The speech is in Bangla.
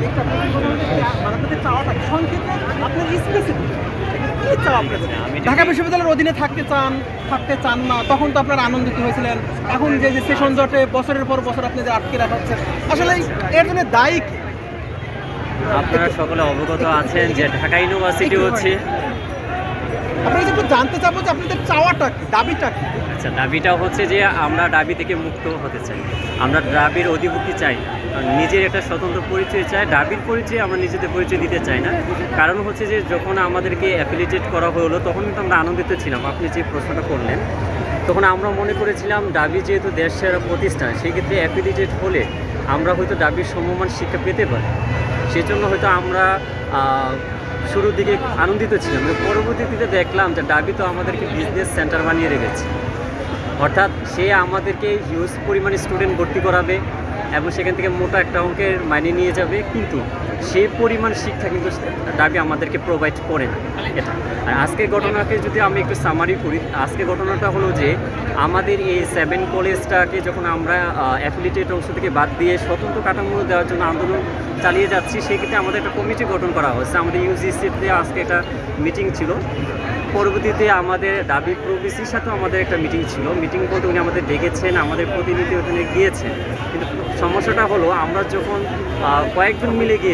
একটু আপনাদের মানে আপনাদের চাওয়াটা সংক্ষেপে আপনার স্পেসিফিক কি চাও আপনাদের? ঢাকা বিশ্ববিদ্যালয়ের অধীনে থাকতে চান না, তখন তো আপনারা আনন্দিত হয়েছিলেন। এখন যে সেশন জটে বছরের পর বছর আপনাদের আটকে রাখা হচ্ছে, আসলে এর জন্য দায়ী কে? আপনারা সকলে অবগত আছেন যে ঢাকা ইউনিভার্সিটি হচ্ছে, আপনারা একটু জানতে চাবো যে আপনাদের চাওয়াটা কি, দাবিটা কি? আচ্ছা, দাবিটা হচ্ছে যে আমরা দাবি থেকে মুক্ত হতে চাই, আমরা দাবির অধিভুক্তি চাই না, নিজের একটা স্বতন্ত্র পরিচয় চাই। দাবির পরিচয় আমরা নিজেদের পরিচয় দিতে চাই না। কারণ হচ্ছে যে যখন আমাদেরকে অ্যাফিলিয়েটেড করা হলো তখন কিন্তু আমরা আনন্দিত ছিলাম। আপনি যে প্রশ্নটা করলেন, তখন আমরা মনে করেছিলাম দাবি যেহেতু দেশ সেরা প্রতিষ্ঠান, সেক্ষেত্রে অ্যাফিলিয়েটেড হলে আমরা হয়তো দাবির সমমান শিক্ষা পেতে পারি। সেজন্য হয়তো আমরা শুরুর দিকে আনন্দিত ছিলাম, পরবর্তীতে দেখলাম যে দাবি তো আমাদেরকে বিজনেস সেন্টার বানিয়ে রেখেছে। অর্থাৎ সে আমাদেরকে হিউজ পরিমাণে স্টুডেন্ট ভর্তি করাবে এবং সেখান থেকে মোটা একটা অঙ্কের মাইনে নিয়ে যাবে, কিন্তু সেই পরিমাণ শিক্ষা কিন্তু দাবি আমাদেরকে প্রোভাইড করে না। এটা আর আজকের ঘটনাকে যদি আমি একটু সামারি করি, আজকের ঘটনাটা হলো যে আমাদের এই 7 কলেজটাকে যখন আমরা অ্যাফিলিয়েটেড অংশ থেকে বাদ দিয়ে স্বতন্ত্র কাঠামো দেওয়ার জন্য আন্দোলন চালিয়ে যাচ্ছি, সেক্ষেত্রে আমাদের একটা কমিটি গঠন করা হয়েছে। আমাদের ইউজিসিতে আজকে একটা মিটিং ছিল। পরবর্তীতে আমাদের দাবি প্রভিসির সাথেও আমাদের একটা মিটিং ছিল। মিটিং বলতে উনি আমাদের ডেকেছেন, আমাদের প্রতিনিধি ওখানে গিয়েছেন, কিন্তু সমস্যাটা হলো আমরা যখন কয়েকজন মিলে গিয়ে